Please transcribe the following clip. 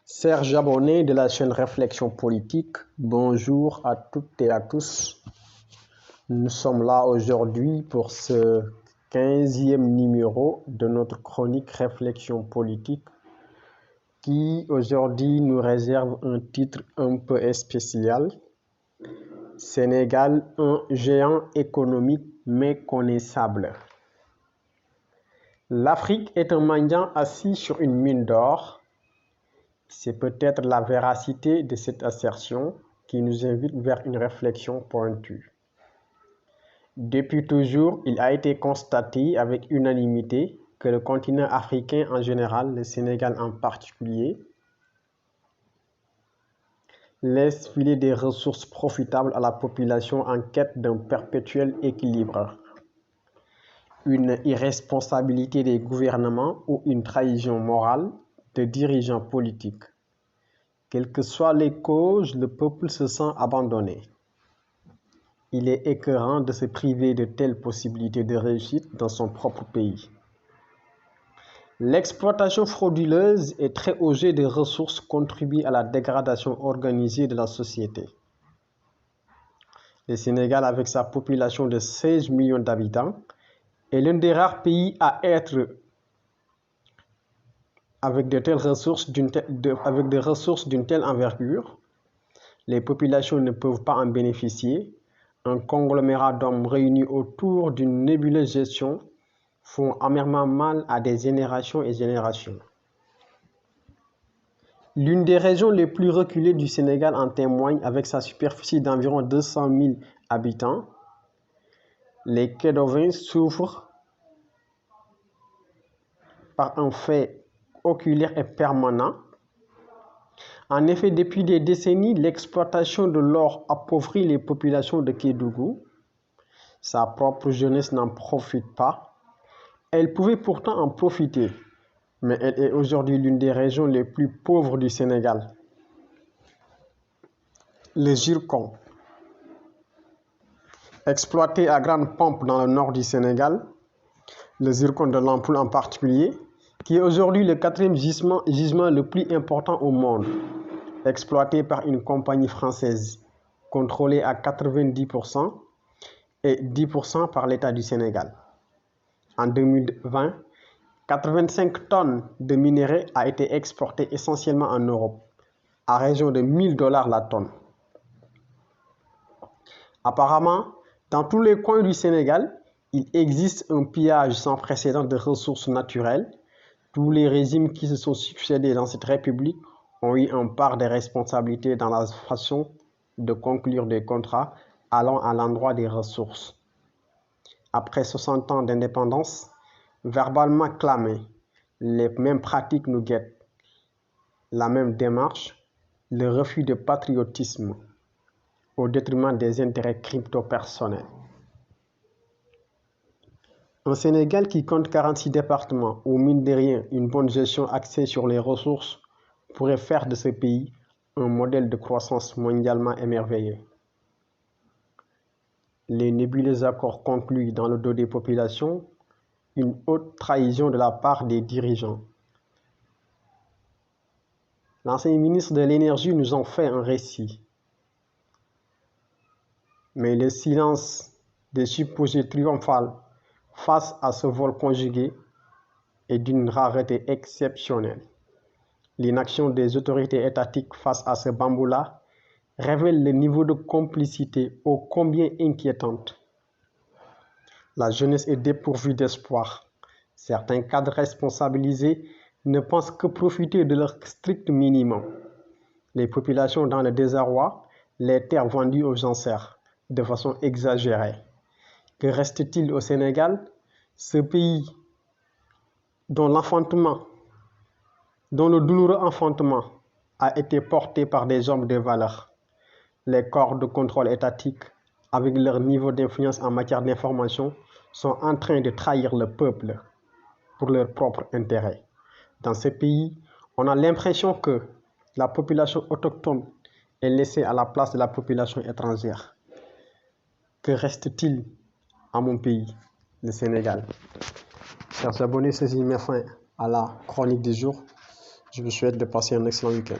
Serge abonné de la chaîne Réflexion Politique, bonjour à toutes et à tous. Nous sommes là aujourd'hui pour ce 15e numéro de notre chronique Réflexion Politique qui aujourd'hui nous réserve un titre un peu spécial. Sénégal, un géant économique méconnaissable. L'Afrique est un mendiant assis sur une mine d'or. C'est peut-être la véracité de cette assertion qui nous invite vers une réflexion pointue. Depuis toujours, il a été constaté avec unanimité que le continent africain en général, le Sénégal en particulier, laisse filer des ressources profitables à la population en quête d'un perpétuel équilibre. Une irresponsabilité des gouvernements ou une trahison morale de dirigeants politiques. Quelles que soient les causes, le peuple se sent abandonné. Il est écœurant de se priver de telles possibilités de réussite dans son propre pays. L'exploitation frauduleuse et très osée des ressources contribue à la dégradation organisée de la société. Le Sénégal, avec sa population de 16 millions d'habitants, est l'un des rares pays à être avec des ressources d'une telle envergure. Les populations ne peuvent pas en bénéficier. Un conglomérat d'hommes réunis autour d'une nébuleuse gestion font amèrement mal à des générations et générations. L'une des régions les plus reculées du Sénégal en témoigne avec sa superficie d'environ 200 000 habitants. Les Kédovins souffrent par un fait oculaire et permanent. En effet, depuis des décennies, l'exploitation de l'or appauvrit les populations de Kédougou. Sa propre jeunesse n'en profite pas. Elle pouvait pourtant en profiter, mais elle est aujourd'hui l'une des régions les plus pauvres du Sénégal. Le zircon, exploité à grande pompe dans le nord du Sénégal, le zircon de l'ampoule en particulier, qui est aujourd'hui le 4e gisement le plus important au monde, exploité par une compagnie française, contrôlée à 90% et 10% par l'État du Sénégal. En 2020, 85 tonnes de minerais a été exportées essentiellement en Europe, à raison de $1000 la tonne. Apparemment, dans tous les coins du Sénégal, il existe un pillage sans précédent de ressources naturelles. Tous les régimes qui se sont succédés dans cette république ont eu une part de responsabilité dans la façon de conclure des contrats allant à l'endroit des ressources. Après 60 ans d'indépendance, verbalement clamée, les mêmes pratiques nous guettent, la même démarche, le refus de patriotisme au détriment des intérêts crypto-personnels. Un Sénégal qui compte 46 départements où, mine de rien, une bonne gestion axée sur les ressources pourrait faire de ce pays un modèle de croissance mondialement émerveillé. Les nébuleux accords conclus dans le dos des populations, une haute trahison de la part des dirigeants. L'ancien ministre de l'Énergie nous en fait un récit. Mais le silence des supposés triomphal face à ce vol conjugué est d'une rareté exceptionnelle. L'inaction des autorités étatiques face à ce bambou-là révèle le niveau de complicité ô combien inquiétante. La jeunesse est dépourvue d'espoir. Certains cadres responsabilisés ne pensent que profiter de leur strict minimum. Les populations dans le désarroi, les terres vendues aux enchères de façon exagérée. Que reste-t-il au Sénégal, ce pays dont le douloureux enfantement a été porté par des hommes de valeur? Les corps de contrôle étatique, avec leur niveau d'influence en matière d'information, sont en train de trahir le peuple pour leur propre intérêt. Dans ce pays, on a l'impression que la population autochtone est laissée à la place de la population étrangère. Que reste-t-il à mon pays, le Sénégal? Chers abonnés, ceci met fin à la chronique du jour. Je vous souhaite de passer un excellent week-end.